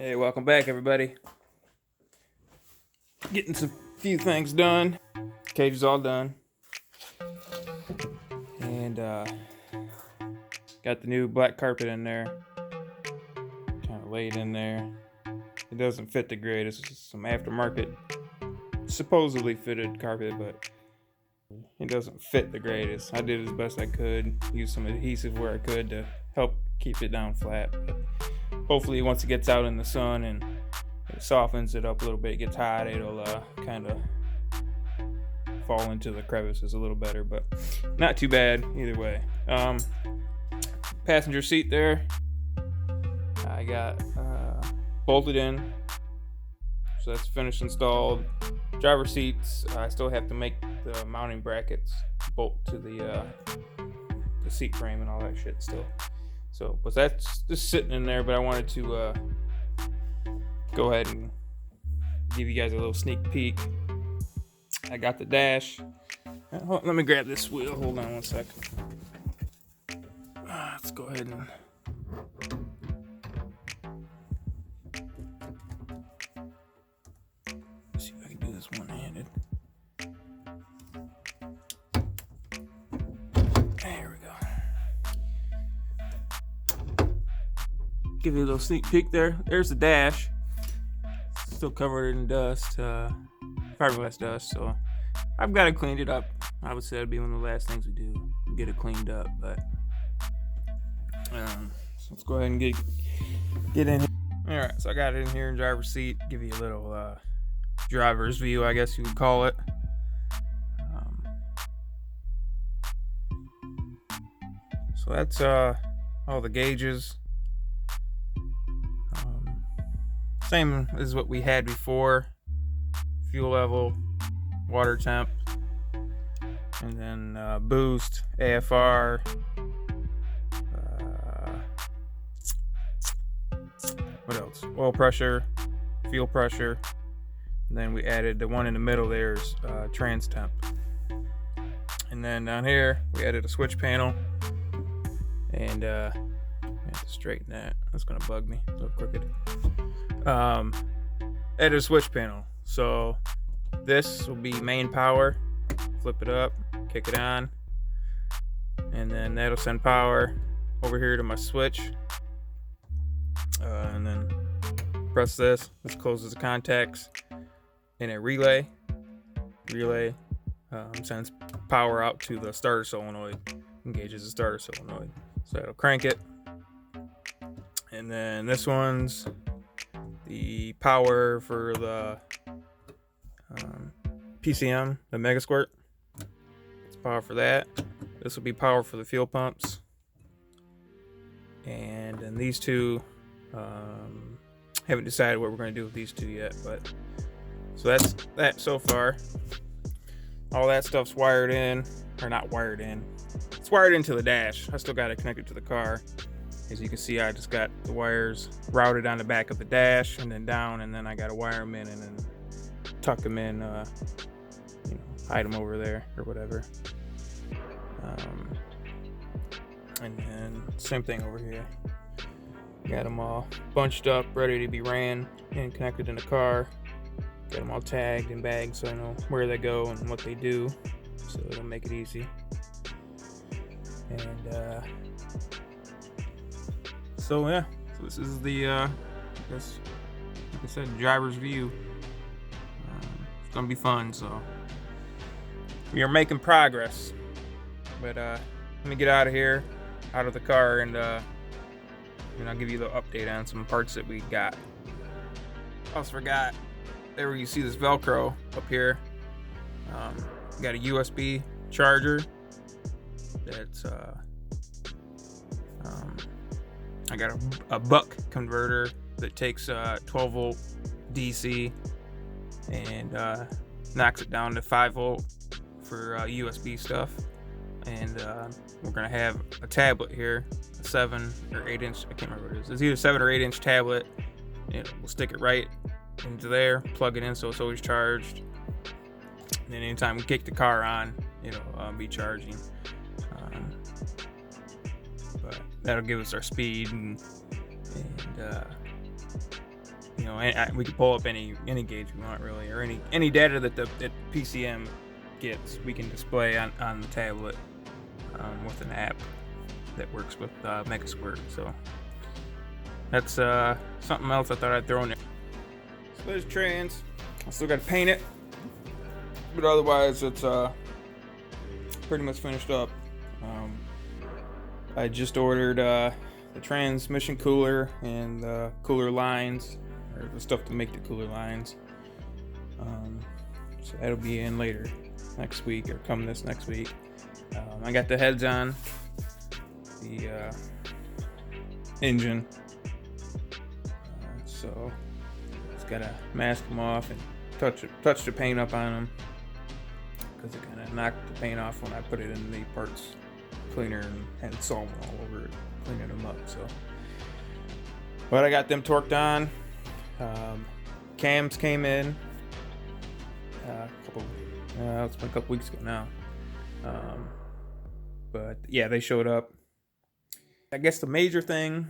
Hey, welcome back, everybody. Getting some few things done. Cage is all done, and got the new black carpet in there. Kind of laid in there. It doesn't fit the grade. It's just some aftermarket, supposedly fitted carpet, but it doesn't fit the greatest. I did as best I could. Used some adhesive where I could to help keep it down flat. But hopefully, once it gets out in the sun and it softens it up a little bit, gets hot, it'll kind of fall into the crevices a little better, but not too bad either way. Passenger seat there, I got bolted in, so that's finished installed. Driver seats, I still have to make the mounting brackets bolt to the seat frame and all that shit still. So, but that's just sitting in there. But I wanted to go ahead and give you guys a little sneak peek. I got the dash. Let me grab this wheel. Hold on one sec. Let's go ahead and see if I can do this one-handed. There we go. Give you a little sneak peek there. There's the dash. Still covered in dust, fiberglass dust, so I've got it cleaned it up. I would say that'd be one of the last things we do, get it cleaned up. But so let's go ahead and get in here. All right, so I got it in here in driver's seat. Give you a little driver's view, I guess you would call it. So that's all the gauges. Same as what we had before. Fuel level, water temp, and then boost, AFR, what else? Oil pressure, fuel pressure, and then we added the one in the middle there is trans temp. And then down here we added a switch panel, and I have to straighten that. That's gonna bug me. A little crooked. Added a switch panel. So this will be main power. Flip it up, kick it on, and then that'll send power over here to my switch. And then press this. This closes the contacts in a relay. Relay sends power out to the starter solenoid, engages the starter solenoid. So that'll crank it. And then this one's the power for the PCM, the Mega Squirt. It's power for that. This will be power for the fuel pumps. And then these two, haven't decided what we're going to do with these two yet, but so that's that so far. All that stuff's wired in, or not wired in. It's wired into the dash. I still got it connected to the car. As you can see, I just got the wires routed on the back of the dash and then down, and then I got to wire them in and then tuck them in, hide them over there or whatever. And then same thing over here. Got them all bunched up, ready to be ran and connected in the car. Got them all tagged and bagged so I know where they go and what they do. So it'll make it easy. And so yeah, so this is the I guess, like I said, driver's view. It's gonna be fun. So we are making progress. But let me get out of here, out of the car, and I'll give you the update on some parts that we got. Also forgot, there where you see this Velcro up here. Got a USB charger. That's I got a buck converter that takes 12 volt DC and knocks it down to 5 volt for USB stuff. And we're gonna have a tablet here, a 7 or 8 inch. I can't remember what it is. It's either 7 or 8 inch tablet. We'll stick it right into there, plug it in so it's always charged. And then anytime we kick the car on, it'll be charging. But that'll give us our speed and we can pull up any gauge we want really, or any data that that PCM gets, we can display on the tablet with an app that works with Megasquirt. So that's something else I thought I'd throw in there. So there's trans. I still got to paint it, but otherwise it's pretty much finished up. I just ordered the transmission cooler and the cooler lines, or the stuff to make the cooler lines. So that'll be in later next week, or come this next week. I got the heads on the engine, so just gotta mask them off and touch the paint up on them, because it kind of knocked the paint off when I put it in the parts cleaner and had solvent all over it, cleaning them up. So, but I got them torqued on. Cams came in it's been a couple weeks ago now, but yeah, they showed up. I guess the major thing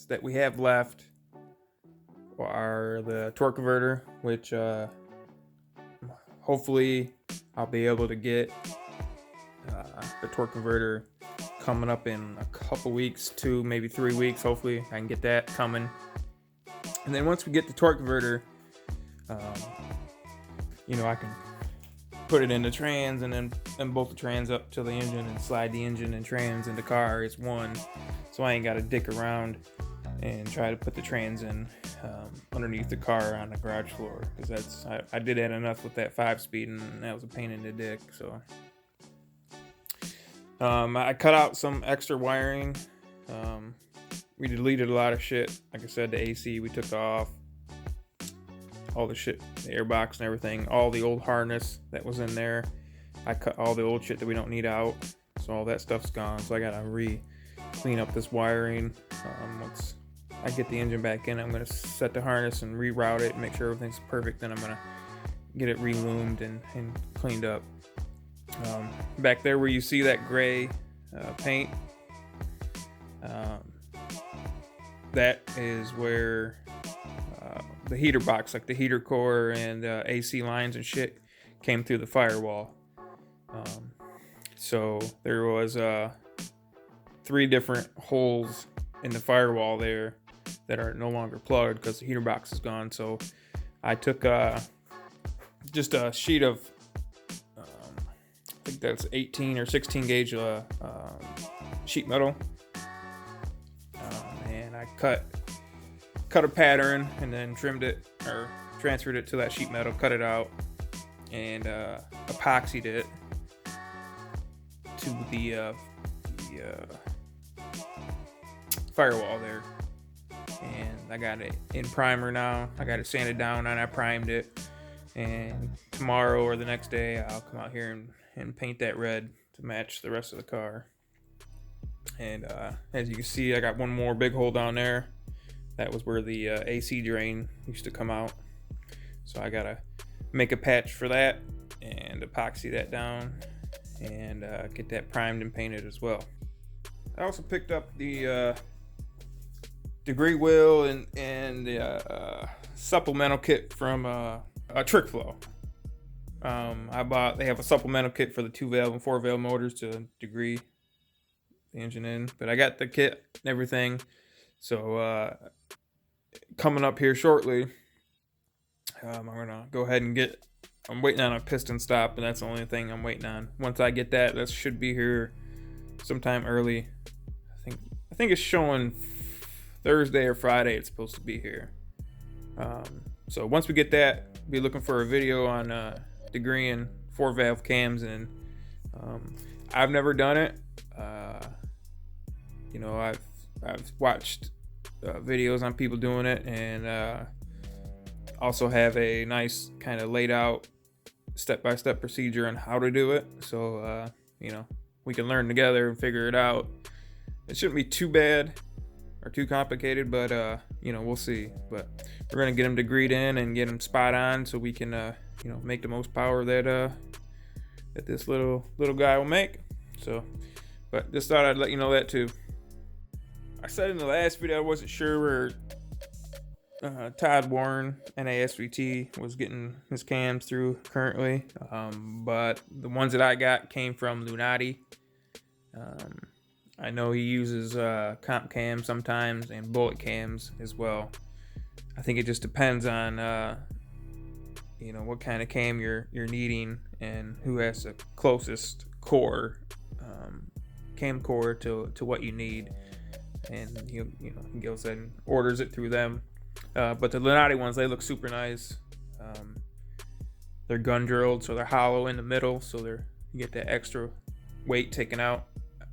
that we have left are the torque converter, which hopefully I'll be able to get the torque converter coming up in a couple weeks, 2 maybe 3 weeks. Hopefully I can get that coming, and then once we get the torque converter, I can put it in the trans and then bolt the trans up to the engine and slide the engine and trans in the car as one, so I ain't got to dick around and try to put the trans in underneath the car on the garage floor, because I did that enough with that 5-speed, and that was a pain in the dick. So I cut out some extra wiring. We deleted a lot of shit. Like I said, the AC we took off, all the shit, the airbox and everything, all the old harness that was in there. I cut all the old shit that we don't need out, so all that stuff's gone. So I gotta clean up this wiring. Once I get the engine back in, I'm gonna set the harness and reroute it and make sure everything's perfect. Then I'm gonna get it reloomed and cleaned up. Back there where you see that gray paint, that is where the heater box, like the heater core and AC lines and shit, came through the firewall. So there was 3 different holes in the firewall there that are no longer plugged because the heater box is gone. So I took just a sheet of I think that's 18 or 16 gauge sheet metal, and I cut a pattern and then trimmed it, or transferred it to that sheet metal, cut it out, and epoxied it to the firewall there. And I got it in primer now. I got it sanded down and I primed it. And tomorrow or the next day, I'll come out here and paint that red to match the rest of the car. And as you can see, I got one more big hole down there. That was where the AC drain used to come out. So I gotta make a patch for that and epoxy that down and get that primed and painted as well. I also picked up the degree wheel and the supplemental kit from Trick Flow. They have a supplemental kit for the 2-valve and 4-valve motors to degree the engine in, but I got the kit and everything. So coming up here shortly, I'm gonna go ahead and I'm waiting on a piston stop, and that's the only thing I'm waiting on. Once I get that should be here sometime early. I think it's showing Thursday or Friday it's supposed to be here. So once we get that, be looking for a video on degreeing 4-valve cams, and I've never done it. I've watched videos on people doing it, and also have a nice kind of laid out step-by-step procedure on how to do it. So we can learn together and figure it out. It shouldn't be too bad or too complicated, but we'll see. But we're gonna get them degreed in and get them spot on, so we can make the most power that this little guy will make. So, but just thought I'd let you know that too. I said in the last video I wasn't sure where Todd Warren, NASVT, was getting his cams through currently. But the ones that I got came from Lunati. I know he uses comp cams sometimes and bullet cams as well. I think it just depends on what kind of cam you're needing and who has the closest core, cam core to what you need, and he goes and orders it through them. But the Lunati ones, they look super nice. They're gun drilled, so they're hollow in the middle, so you get that extra weight taken out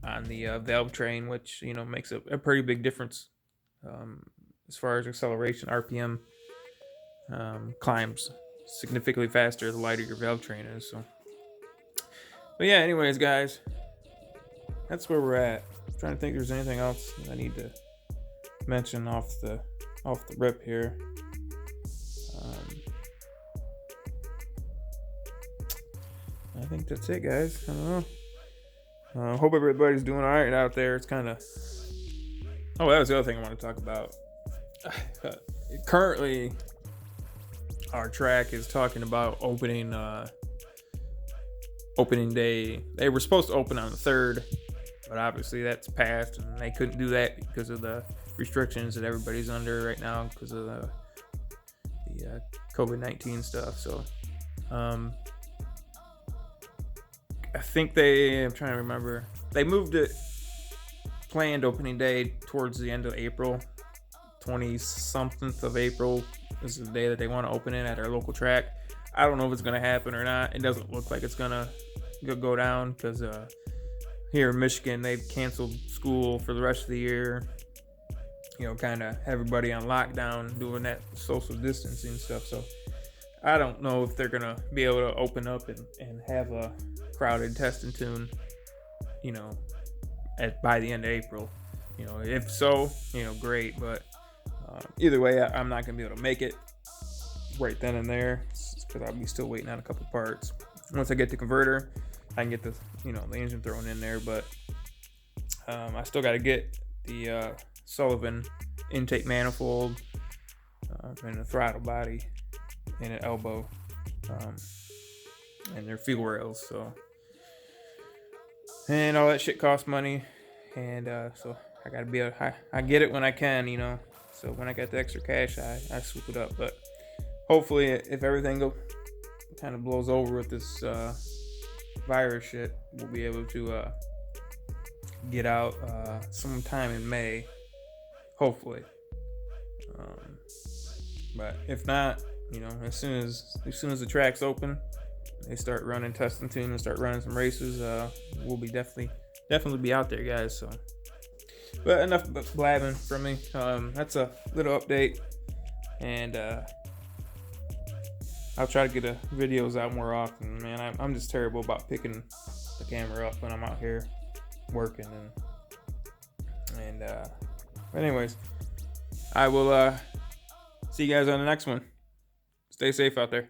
on the valve train, which makes a pretty big difference as far as acceleration. RPM climbs significantly faster the lighter your valve train is. So, but yeah, anyways, guys, that's where we're at. I'm trying to think if there's anything else I need to mention off the rip here. I think that's it, guys. I don't know. Hope everybody's doing all right out there. It's kind of... Oh, that was the other thing I want to talk about. Currently, our track is talking about opening day. They were supposed to open on the 3rd, but obviously that's passed, and they couldn't do that because of the restrictions that everybody's under right now because of the COVID-19 stuff. So, I think I'm trying to remember. They moved it, planned opening day towards the end of April. 20-something of April is the day that they want to open it at our local track. I don't know if it's going to happen or not. It doesn't look like it's going to go down because here in Michigan, they've canceled school for the rest of the year. Kind of everybody on lockdown, doing that social distancing stuff. So I don't know if they're going to be able to open up and have a crowded testing tune, by the end of April. If so, great. But either way, I'm not going to be able to make it right then and there because I'll be still waiting on a couple parts. Once I get the converter, I can get the engine thrown in there. But I still got to get the Sullivan intake manifold and the throttle body and an elbow and their fuel rails. So, and all that shit costs money, and so I gotta I get it when I can, So when I got the extra cash, I swoop it up. But hopefully, if everything kind of blows over with this virus shit, we'll be able to get out sometime in May. Hopefully. But if not, as soon as the track's open, they start running testing tune and start running some races, we'll be definitely be out there, guys. So, but enough blabbing from me. That's a little update, and I'll try to get the videos out more often. Man, I'm just terrible about picking the camera up when I'm out here working, but anyways, I will see you guys on the next one. Stay safe out there.